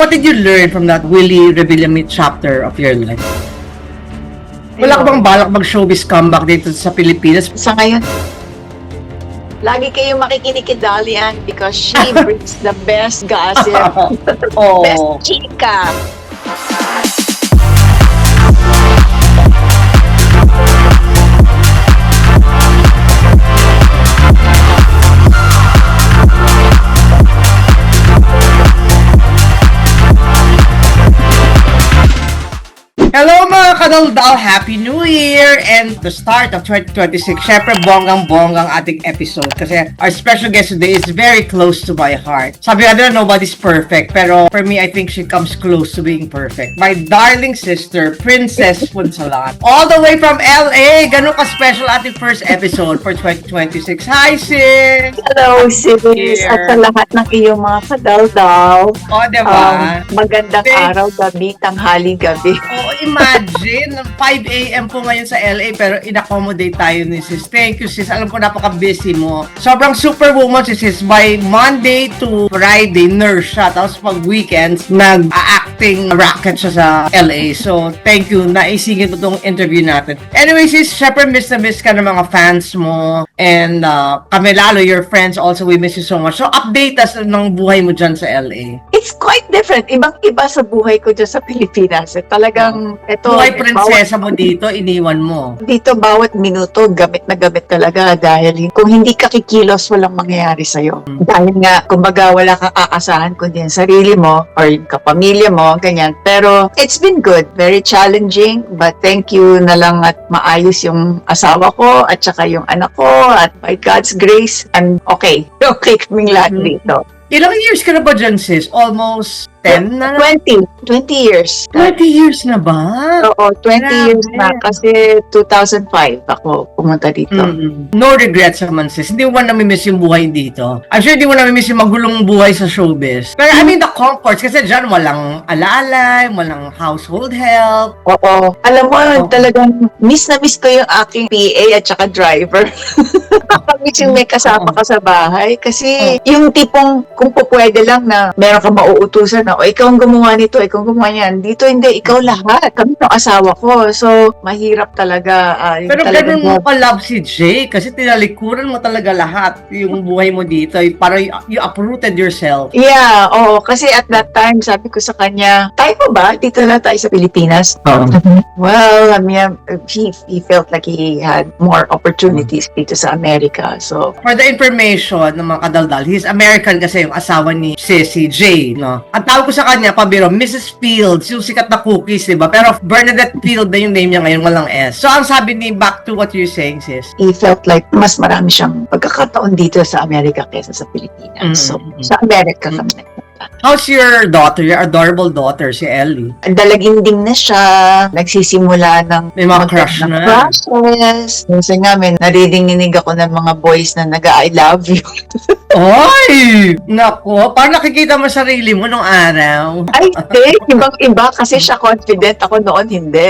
what did you learn from that Willie Revillame chapter of your life? Wala ka bang balak mag-showbiz comeback dito sa Pilipinas? Sa ngayon, lagi kayong makikinig kay Dalian because she brings the best gossip, Oh. best chika. Hello mga kadaldal! Happy New Year! And the start of 2026, syempre bonggang-bonggang ating episode kasi our special guest today is very close to my heart. Sabi nga nobody's perfect, pero for me, I think she comes close to being perfect. My darling sister, Princess Punsalan. All the way from LA! Ganun ka-special ating first episode for 2026. Hi, sis! Hello, sis! Here. At sa lahat ng iyong mga kadaldal. O, diba? Magandang araw, gabi, tanghali, gabi. Oo, imagine, 5 a.m. po ngayon sa LA pero in-accommodate tayo ni sis. Thank you, sis. Alam ko napaka-busy mo. Sobrang superwoman si sis. By Monday to Friday, nurse siya. Tapos pag weekends, nag-acting racket siya sa LA. So, thank you. Naisingin ko itong interview natin. Anyway, sis, syempre miss na miss ka ng mga fans mo. And kami lalo, your friends also, we miss you so much. So, update us ng buhay mo dyan sa LA. It's quite different. Ibang-iba sa buhay ko dyan sa Pilipinas. Talagang, Buhay prinsesa mo dito, iniwan mo. Dito, bawat minuto, gamit na gamit talaga dahil kung hindi ka kikilos, walang mangyayari sa'yo. Dahil nga, kumbaga, wala kang aasahan kundi yung sarili mo or yung kapamilya mo, ganyan. Pero, it's been good. Very challenging, but thank you na lang at maayos yung asawa ko at saka yung anak ko at by God's grace, I'm okay. Okay kaming lahat dito. Ilang years ka na ba dyan, sis? Almost 10 na? 20 years. 20 years na ba? Oo, 20 Grabe. years na kasi 2005 ako pumunta dito. No regrets naman, sis. Hindi mo na namimiss yung buhay dito. I'm sure hindi mo namimiss yung magulong buhay sa showbiz. Pero I mean the comforts, kasi dyan walang alalay, walang household help. Oo. Alam mo, Oo. talagang miss na miss ko yung aking PA at saka driver. Miss yung may kasama ka sa bahay. Kasi yung tipong kung pwede lang na meron ka mauutusan na, o ikaw ang gumawa nito, ikaw ang gumawa niyan. Dito hindi, ikaw lahat. Kami ng asawa ko. So, mahirap talaga. Pero ganun mo ka-love si Jay kasi tinalikuran mo talaga lahat yung buhay mo dito. Parang you uprooted yourself. Yeah, oo. Kasi at that time, sabi ko sa kanya, tayo pa ba? Dito na tayo sa Pilipinas. Well, he felt like he had more opportunities dito sa Amerika. So, For the information ng mga kadaldal, he's American kasi yung asawa ni si Jay, no? Ang tawag ko sa kanya, pabiro, Mrs. Fields, yung sikat na cookies, diba? Pero Bernadette Field na yung name niya ngayon, walang S. So, ang sabi ni, back to what you're saying, sis. he felt like mas marami siyang pagkakataon dito sa Amerika kaysa sa Pilipinas. So, sa Amerika kami. How's your daughter, your adorable daughter, si Ellie? Dalaginding na siya, nagsisimula ng May mga crush na. crushes. Minsan nga, narinig ako ng mga boys na nag-I love you. Oy! Nako, parang nakikita mo sarili mo nung araw. Ay, hindi. Ibang-iba kasi siya confident. Ako noon, hindi.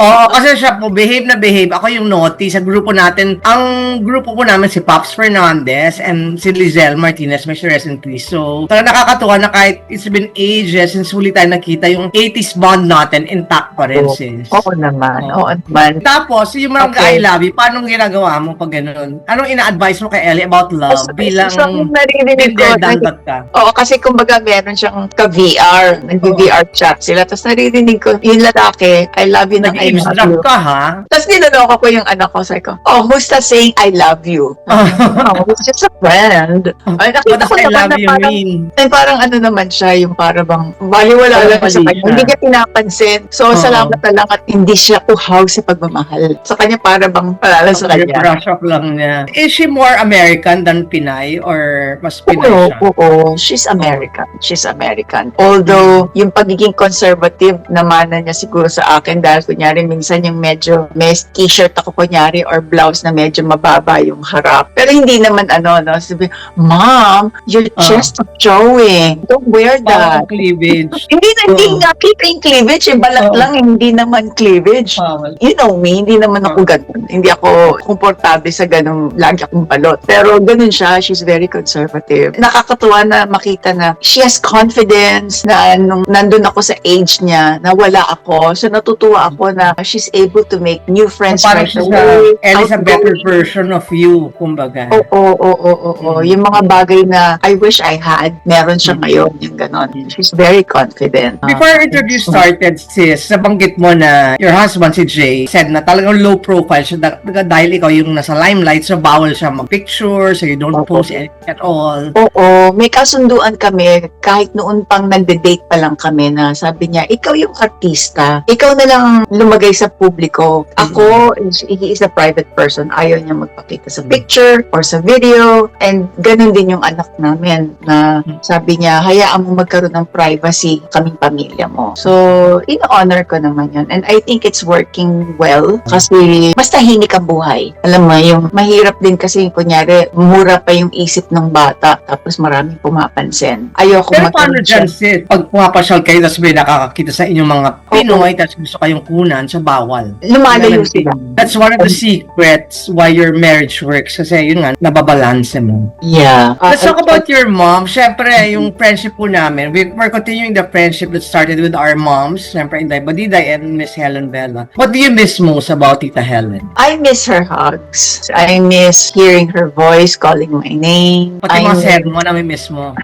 Oo, kasi siya po, behave na behave. Ako yung naughty sa grupo natin. Ang grupo po namin si Pops Fernandez and si Lizelle Martinez, may rest in peace. So, talaga nakakatuwa na kahit it's been ages since huli tayo nakita, yung 80s bond natin intact pa rin, sis. Oo naman. Oo. Oo naman. Tapos, yung mga Okay. I love you, paano ginagawa mo pag gano'n? Anong ina-advise mo kay Ellie about love bilang So, naririnig ko. dandat ka? Oo, kasi kumbaga meron siyang ka-VR. Nag-VR chat sila. Tapos naririnig ko, yung lalaki, I love you na I love Nag-eavesdrop you. ka, ha? Tapos niloloko ko yung anak ko. Sabi ko, oh, who's that saying I love you? Oh, it's just a friend. Ay, What nakita does ko I naman love na you parang, mean? parang ano naman siya, yung parang bang baliwala lang sa Mali kanya. siya. Hindi niya pinapansin. So, salamat na lang at hindi siya uhaw sa pagmamahal. Sa kanya para bang palala sa kanya. Brush up lang niya. Is she more American than Pinay or mas Pinay Oo, siya? oo. She's American. She's American. Although, yung pagiging conservative naman na niya siguro sa akin dahil kunyari minsan yung medyo may t-shirt ako kunyari or blouse na medyo mababa yung harap. Pero hindi naman ano, no? Sabi, Mom, your chest is showing. Don't wear Bawal that. cleavage. Hindi nga kita yung cleavage, balat Oo. lang, hindi naman cleavage. Bawal. You know me, hindi naman ako ganun. Hindi ako komportable sa ganung lagi akong balot. Pero ganun siya, she's very conservative. Nakakatuwa na makita na she has confidence na nung nandun ako sa age niya, na wala ako. So natutuwa ako na she's able to make new friends Parang right siya away. Ellie's a better Outgoing. version of you, kumbaga. Oo. Yung mga bagay na I wish I had, meron siya ngayon, yung ganon. She's very confident. Before our interview started, sis, nabanggit mo na your husband, si Jay, said na talagang low profile siya dahil ikaw yung nasa limelight, so bawal siya mag-picture, so you don't Oo. post anything at all. Oo, may kasunduan kami kahit noon pang nagde-date pa lang kami na sabi niya, ikaw yung artista. Ikaw na lang lumagay sa publiko. Ako, he is a private person. Ayaw niya magpakita sa picture or sa video. And ganun din yung anak namin na sabi niya, hayaan mo magkaroon ng privacy kaming pamilya mo. So, in-honor ko naman yun. And I think it's working well kasi mas tahimik ang buhay. Alam mo, yung mahirap din kasi kunyari, mura pa yung isip ng bata tapos maraming pumapansin. Ayoko Pero paano magkaroon dyan, siya. sis? Pag pumapasyal kayo, tapos may nakakakita sa inyong mga Pinoy, tapos gusto kayong kunan, so bawal. Lumalayo sila. That's one of the secrets why your marriage works. Kasi yun nga, nababalanse mo. Yeah. Let's talk about your mom. Siyempre, yung friendship po namin, we're continuing the friendship that started with our moms, siyempre Inday Badiday and Miss Helen Bella. What do you miss most about Tita Helen? I miss her hugs. I miss hearing her voice, calling my name. Pati mga miss- sermon na may miss mo.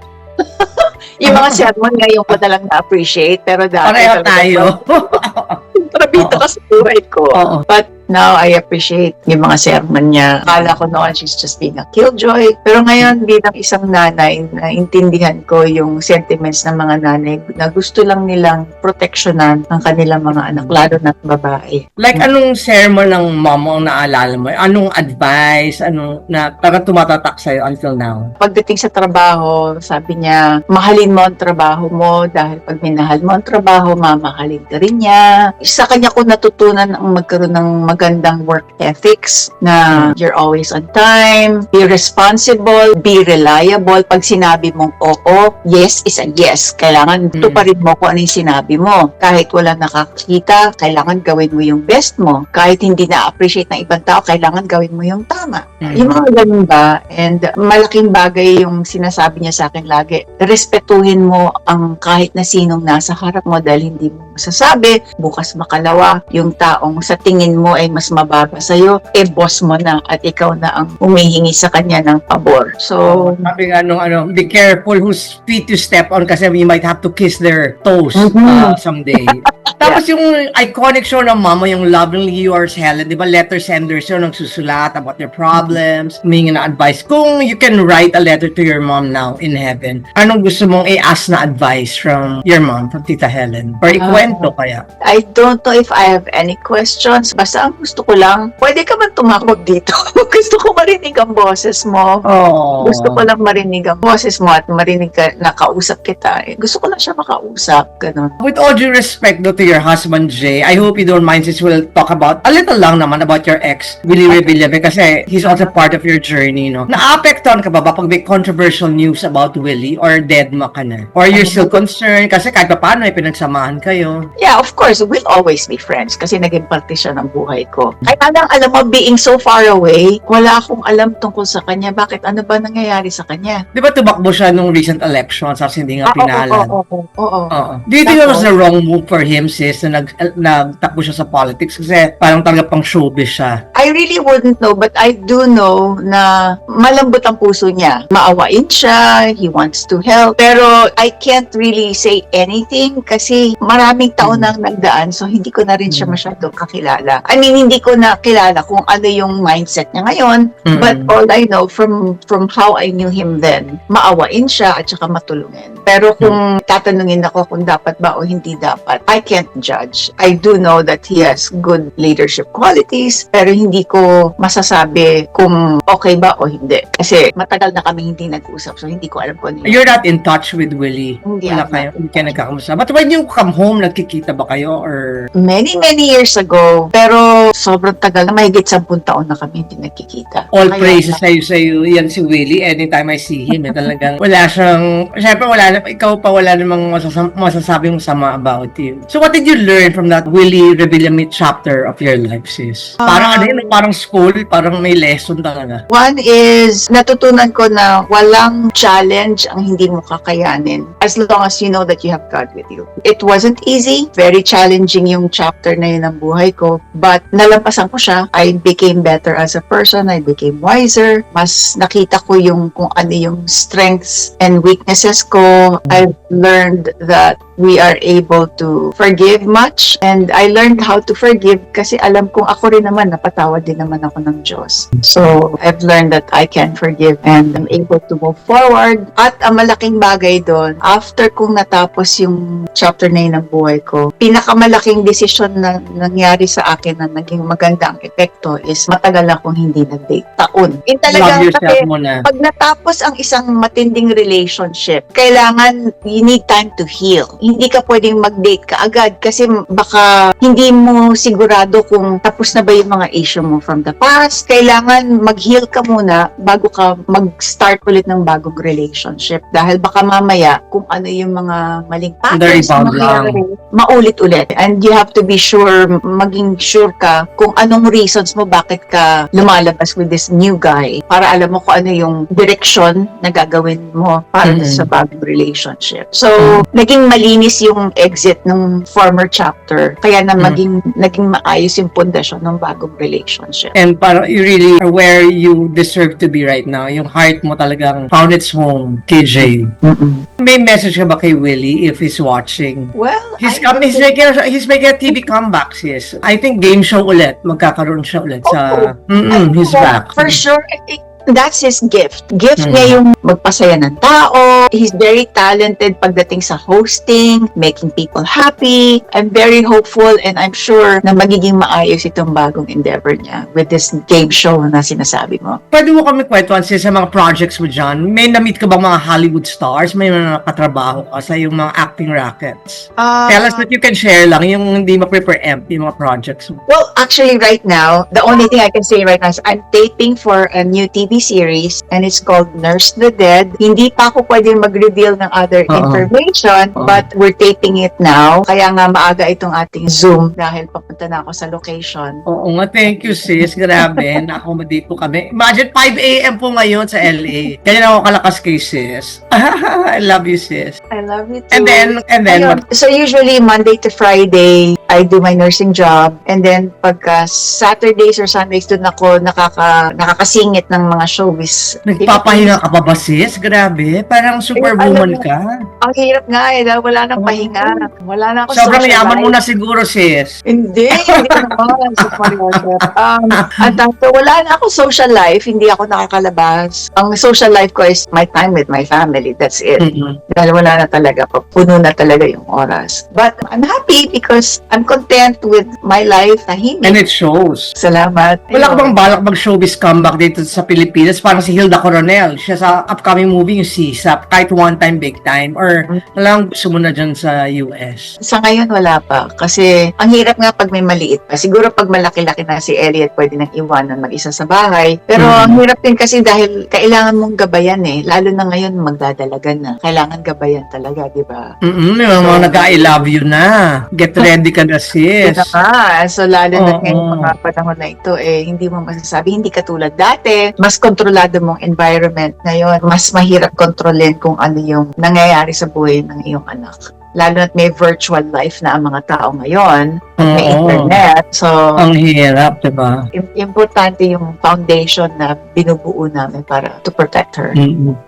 Yung mga sermon ngayon ko na lang na-appreciate, pero dati Pareho talaga- tayo. Trabito Oo. ka sa buhay ko. Oo. But now, I appreciate yung mga sermon niya. Akala ko noon she's just being a killjoy. Pero ngayon, bilang isang nanay, naintindihan ko yung sentiments ng mga nanay na gusto lang nilang proteksyonan ang kanilang mga anak, lalo na't babae. Like, anong sermon ng mom mo ang naalala mo? Anong advice? Anong na talaga tumatatak sa'yo until now? Pagdating sa trabaho, sabi niya, mahalin mo ang trabaho mo dahil pag minahal mo ang trabaho, mamahalin ka rin niya. Sa kanya ko natutunan ang magkaroon ng magandang work ethics na you're always on time, be responsible, be reliable. Pag sinabi mong oo, yes is a yes. Kailangan tuparin mo kung ano yung sinabi mo. Kahit wala nakakita, kailangan gawin mo yung best mo. Kahit hindi na-appreciate ng ibang tao, kailangan gawin mo yung tama. Yung mga ganun ba? And malaking bagay yung sinasabi niya sa akin lagi. Respetuhin mo ang kahit na sinong nasa harap mo dahil hindi mo masasabi, bukas makalawa, yung taong sa tingin mo ay mas mababa sa'yo, boss mo na at ikaw na ang humihingi sa kanya ng pabor. So, Sabi nga nung be careful whose feet you step on kasi you might have to kiss their toes someday. Tapos yung iconic show ng mama, yung Lovingly Yours, Helen, di ba letter senders yun, nagsusulat about their problems, humingi na advice. Kung you can write a letter to your mom now in heaven, anong gusto mong i-ask na advice from your mom, from Tita Helen? Or ikwento kaya? I don't know if I have any questions. Basta ang gusto ko lang, pwede ka man tumawag dito. Gusto ko marinig ang boses mo. Oh. Gusto ko lang marinig ang boses mo at marinig ka, nakausap kita. Gusto ko lang siya makausap. Ganun. With all due respect to your husband, Jay, I hope you don't mind since we'll talk about, a little lang naman about your ex, Willie Revillame, kasi he's also part of your journey, no? Naapektuhan ka ba pag may controversial news about Willie or dead mo ka na? Or you're still concerned kasi kahit pa paano ay pinagsamahan kayo? Yeah, of course, we'll always be friends kasi naging parte siya ng buhay ko. Kaya lang, alam mo, being so far away, wala akong alam tungkol sa kanya. Bakit? Ano ba nangyayari sa kanya? Di ba tumakbo siya nung recent elections tapos hindi nga pinalan? Oo. Do you think it was the wrong move for him, sis, na nagtakbo siya sa politics kasi parang talaga pang showbiz siya? I really wouldn't know, but I do know na malambot ang puso niya. Maawain siya, he wants to help. Pero I can't really say anything kasi maraming taon nang nagdaan, so hindi ko na rin siya masyadong kakilala. I mean, hindi ko na kilala kung ano yung mindset niya ngayon, but all I know from how I knew him then, maawain siya at saka matulungin. Pero kung tatanungin ako kung dapat ba o hindi dapat, I can't judge. I do know that he has good leadership qualities, pero hindi ko masasabi kung okay ba o hindi. Kasi matagal na kami hindi nag-usap, so hindi ko alam kung ano yun. You're not in touch with Willie? Hindi Wala ako. kayo? Hindi kayo nagkakamusta? But when you come home, nagkikita ba kayo? Or Many years ago, pero sobrang tagal na, mahigit 10 taon na kami hindi nagkikita. all Kaya- praises sa'yo, yan si Willie. Anytime I see him, talagang wala siyang, syempre ikaw pa wala namang masasabing masama about you. So what did you learn from that Willie Revillame chapter of your life, sis? Parang ano yun, parang school, parang may lesson talaga. One is, natutunan ko na walang challenge ang hindi mo kakayanin as long as you know that you have God with you. It wasn't easy. Very challenging yung chapter na yun ng buhay ko. But nalampasan ko siya. I became better as a person. I became wiser. Mas nakita ko yung kung ano yung strengths and weaknesses ko. I've learned that we are able to forgive much. And I learned how to forgive kasi alam kong ako rin naman, napatawad din naman ako ng Diyos. So, I've learned that I can forgive and I'm able to move forward. At ang malaking bagay doon, after kong natapos yung chapter na yun ng buhay ko, pinakamalaking desisyon na nangyari sa akin na naging maganda ang epekto is matagal akong hindi nag-date. Taon. Yung Love talagang yourself kasi muna. pag natapos ang isang matinding relationship, kailangan you need time to heal. Hindi ka pwedeng mag-date ka agad kasi baka hindi mo sigurado kung tapos na ba yung mga issue mo from the past. Kailangan mag-heal ka muna bago ka mag-start ulit ng bagong relationship. Dahil baka mamaya kung ano yung mga maling patterns rebound na mangyari, maulit-ulit. And you have to be sure, maging sure ka kung anong reasons mo bakit ka lumalabas with this new guy para alam mo kung ano yung direction na gagawin mo para sa bagong relationship. So, naging malinis yung exit ng former chapter. Kaya na naging maayos yung pundasyon ng bagong relationship. And parang you really are where you deserve to be right now. Yung heart mo talagang found its home, KJ. May message ka ba kay Willie if he's watching? Well, He's making a TV comeback, sis. I think game show ulit. Magkakaroon siya ulit sa... he's back. For sure, that's his gift. Gift niya yung magpasaya ng tao. He's very talented pagdating sa hosting, making people happy. I'm very hopeful and I'm sure na magiging maayos itong bagong endeavor niya with this game show na sinasabi mo. Pwede mo kami kwentuhan sis sa mga projects mo dyan. May na-meet ka ba mga Hollywood stars? May mga nakatrabaho ka sa yung mga acting rackets? Tell us that you can share lang yung hindi ma-preempt yung mga projects mo. Well, actually right now, the only thing I can say right now is I'm taping for a new TV series and it's called Nurse the Dead. Hindi pa ako pwedeng mag-reveal ng other information but we're taping it now. Kaya nga maaga itong ating Zoom dahil papunta na ako sa location. Oo nga, thank you sis. Grabe, na-accommodate po kami. Imagine 5 a.m. po ngayon sa LA. Kaya ako kalakas kay sis. I love you sis. I love you too. And then Ayun. So usually Monday to Friday, I do my nursing job and then pagka Saturdays or Sundays doon ako nakakasingit ng mga showbiz. Nagpapahinga ka pa ba sis? Grabe, parang superwoman ka. Ang hirap nga dahil wala nang pahinga. Wala na ako Sobrang social yaman life. mo na siguro sis. Hindi naman. Wala na ako social life. Hindi ako nakakalabas. Ang social life ko is my time with my family. That's it. Dahil wala na talaga. Puno na talaga yung oras. But I'm happy because I'm content with my life. Tahimik. And it shows. Salamat. Wala ka bang balak mag-showbiz comeback dito sa Pilipinas? Parang si Hilda Coronel. Siya sa upcoming movie yung Sisap. Kahit one time, big time. Or walang gusto mo na dyan sa US? Sa ngayon, wala pa. Kasi, ang hirap nga pag may maliit pa. Siguro pag malaki-laki na si Elliot, pwede nang iwanan mag-isa sa bahay. Pero, ang hirap din kasi dahil kailangan mong gabayan eh. Lalo na ngayon, magdadalagan na. Kailangan gabayan talaga, di ba? May mga nag-I love you na. Get ready ka na, sis. So, lalo na ngayong mga panahon na ito, hindi mo masasabi, hindi katulad dati. Mas kontrolado mong environment ngayon. Mas mahirap kontrolin kung ano yung nangyayari sa buhay ng iyong anak. Lalo na't may virtual life na ang mga tao ngayon. May internet. So, ang hirap, diba? Importante yung foundation na binubuo namin para to protect her.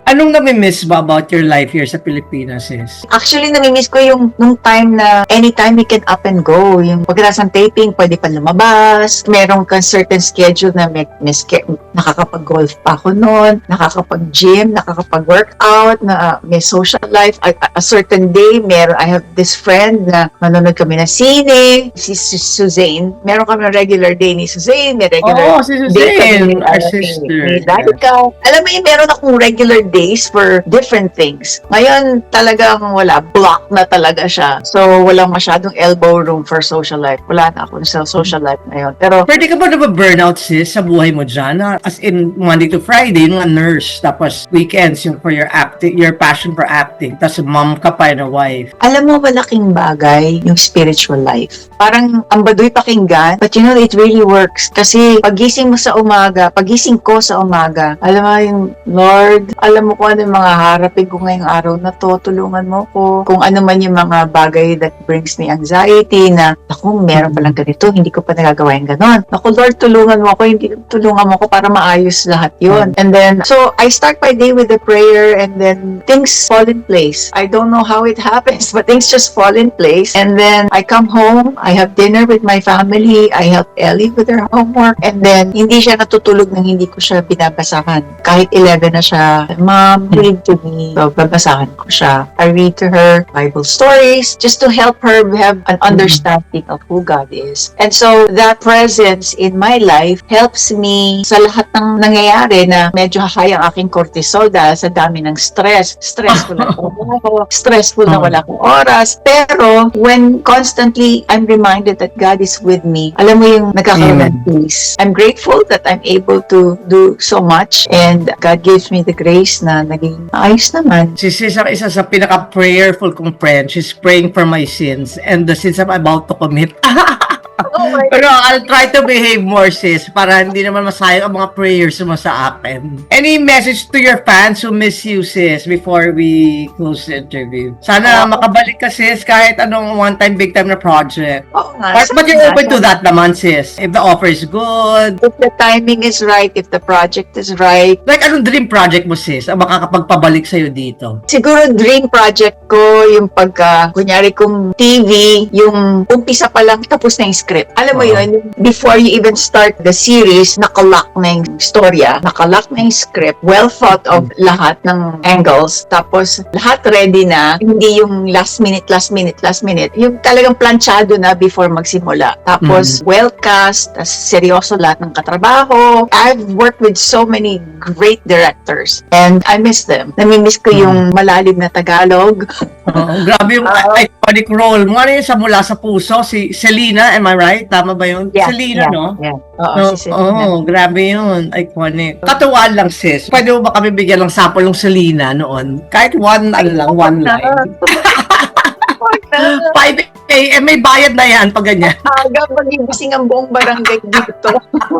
Anong nami-miss ba about your life here sa Pilipinas, sis? Actually, namimiss ko yung nung time na anytime we can up and go. Yung pagkatapos ng taping, pwede pa lumabas. Meron kang certain schedule na nakakapag-golf pa ako noon, nakakapag-gym, nakakapag-workout, na may social life. A certain day, I have this friend na manonood kami na sine. si Suzanne. Meron kami regular day ni Suzanne, may regular Oo, si day kami Suzanne, our ni sister. Danica. Alam mo yun, meron akong regular days for different things. Ngayon, talagang wala. Block na talaga siya. So, walang masyadong elbow room for social life. Wala na akong social life ngayon. Pero, Pwede ka ba na burnout sis sa buhay mo dyan? As in, Monday to Friday, yung mga nurse, tapos weekends yung for your acting, your passion for acting, tapos mom ka pa and a wife. alam mo, malaking bagay yung spiritual life. Parang ang baduy pakinggan, but you know, it really works. Kasi pagising mo sa umaga, pagising ko sa umaga, alam mo yung Lord, alam mo kung ano yung mga harapin ko ngayong araw na to, tulungan mo ko. Kung ano man yung mga bagay that brings me anxiety na, naku, meron palang ganito, hindi ko pa nagagawa yung ganon. Naku, Lord, tulungan mo ako, hindi tulungan mo ako para maayos lahat yun. And then, so I start my day with a prayer and then things fall in place. I don't know how it happens, but things just fall in place. And then I come home, I have dinner with my family, I help Ellie with her homework, and then hindi siya natutulog nang hindi ko siya binabasahan. Kahit 11 na siya, Mom, read to me. So, babasahan ko siya. I read to her Bible stories just to help her have an understanding of who God is. And so, that presence in my life helps me sa lahat ng nangyayari na medyo high ang aking cortisol dahil sa dami ng stress. Stressful na trabaho, stressful na wala akong oras. Pero, when constantly I'm reminded that God is with me, alam mo yung nagkakaroon ng peace. I'm grateful that I'm able to do so much and God gives me the grace na naging ayos naman. Si sis ang isa sa pinaka-prayerful kong friend. She's praying for my sins and the sins I'm about to commit. Oh my Pero I'll try to behave more, sis, para hindi naman masayang ang mga prayers mo sa akin. Any message to your fans who miss you, sis, before we close the interview? Sana makabalik ka, sis, kahit anong one-time, big-time na project. Oo nga. But you're open to that naman, sis. If the offer is good. If the timing is right, if the project is right. Like, anong dream project mo, sis, ang makakapagpabalik sa'yo dito? Siguro dream project ko yung pagka, kunyari kung TV, yung umpisa pa lang tapos na yung script. Alam mo yun, before you even start the series, nakalock na yung storya, nakalock na yung script, well thought of lahat ng angles, tapos lahat ready na, hindi yung last minute, yung talagang planchado na before magsimula. Tapos well cast, tas seryoso lahat ng katrabaho. I've worked with so many great directors and I miss them. Namimiss ko yung malalim na Tagalog. Grabe yung iconic role mo. Ano yun sa Mula sa Puso? Si Selena, am I right? Tama ba yun? Selena, no? Yeah. Oo, si Selena. Grabe yun. Iconic. Katuwaan lang, sis. Pwede mo ba kami bigyan ng sample ng Selena noon? Kahit one line. 5 a.m. may bayad na yan pag ganyan. Aga, magigising ang buong barangay dito.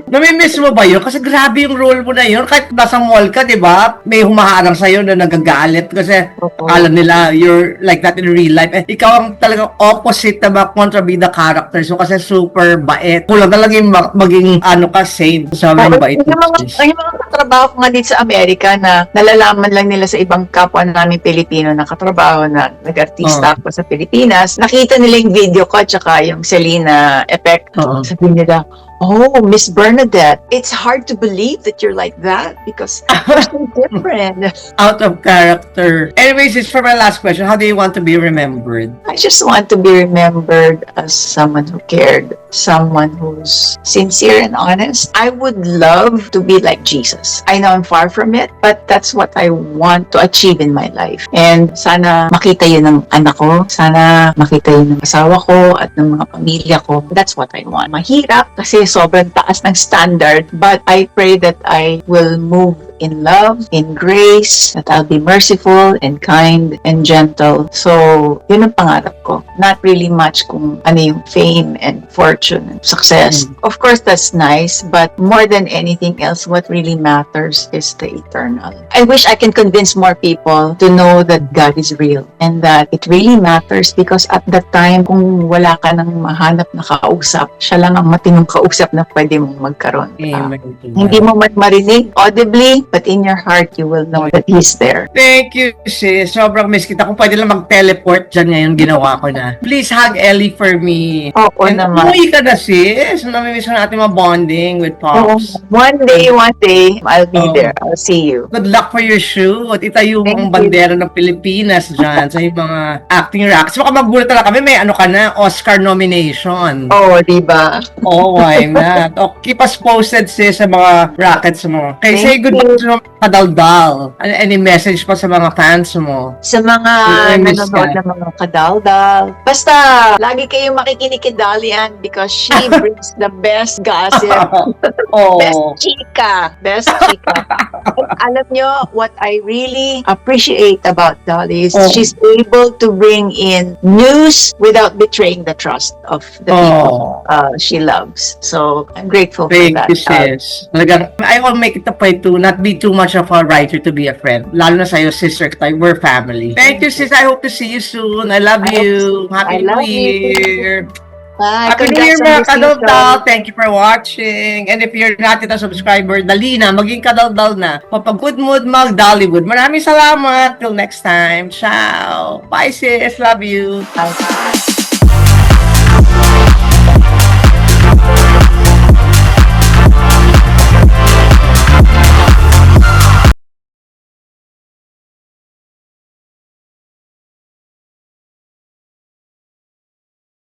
Namimiss mo ba yun? Kasi grabe yung role mo na yun. Kahit nasa mall ka, di ba? May humaharang sa'yo na nagagalit kasi akala nila you're like that in real life. Ikaw ang talagang opposite na mga kontrabida characters mo kasi super bait. Kulang talaga yung maging sane. Sobrang bait. Yung mga katrabaho ko nga dito sa Amerika na nalalaman lang nila sa ibang kapwa namin Pilipino na katrabaho na nag-artista ako sa Pilipinas. Nakita nila yung video ko at saka yung Selena effect. Sabi nila, oh, Miss Bernadette, it's hard to believe that you're like that because you're so different. Out of character. Anyways, it's for my last question. How do you want to be remembered? I just want to be remembered as someone who cared, someone who's sincere and honest. I would love to be like Jesus. I know I'm far from it, but that's what I want to achieve in my life. And sana makita yun ng anak ko, sana makita yun ng asawa ko at ng mga pamilya ko. That's what I want. Mahirap kasi sobrang taas ng standard, but I pray that I will move in love, in grace, that I'll be merciful and kind and gentle. So, yun ang pangarap ko. Not really much kung ano yung fame and fortune and success. Of course, that's nice, but more than anything else, what really matters is the eternal. I wish I can convince more people to know that God is real and that it really matters because at that time, kung wala ka nang mahanap na kausap, siya lang ang matinong kausap na pwede mong magkaroon. Hindi mo man marinig audibly, but in your heart, you will know that He's there. Thank you, sis. Sobrang miss kita. Kung pwede lang mag-teleport dyan ngayon, ginawa ko na. na. Please hug Ellie for me. Oo And naman. umuwi ka na, sis. Namimiss na natin ma-bonding with Pops. One day, I'll be Oo. there. I'll see you. Good luck for your shoot. Itayo mo Thank ang you. bandera ng Pilipinas dyan sa yung mga acting racks. Baka magulat na kami, may ano ka na, Oscar nomination. Oo, di ba? Oh, why not? Oh, keep us posted, sis, sa mga rackets mo. Okay, Thank say goodbye you. sa mga kadaldal. Any message pa sa mga fans mo? Sa mga Miss nanonood ka. ng mga kadaldal. Basta, lagi kayong makikinig kay Dalian because she brings the best gossip. Best Oh, chika. Best chika. At alam nyo, what I really appreciate about Dolly is Oh. she's able to bring in news without betraying the trust of the people she loves. So, I'm grateful for thank that. you, sis. Talagang, I will make it a point to not be too much of a writer to be a friend. Lalo na sa'yo, sister, tayo, we're family. Thank you, sis. I hope to see you soon. I love I you. Happy I New love you. Year. Bye. Happy New Year, Congrats on mga the season. kadaldal. Thank you for watching. And if you're not yet a subscriber, dali na, maging kadaldal na. Mapag good mood, mag Dollywood. Maraming salamat. Till next time. Ciao. Bye, sis. Love you. Bye.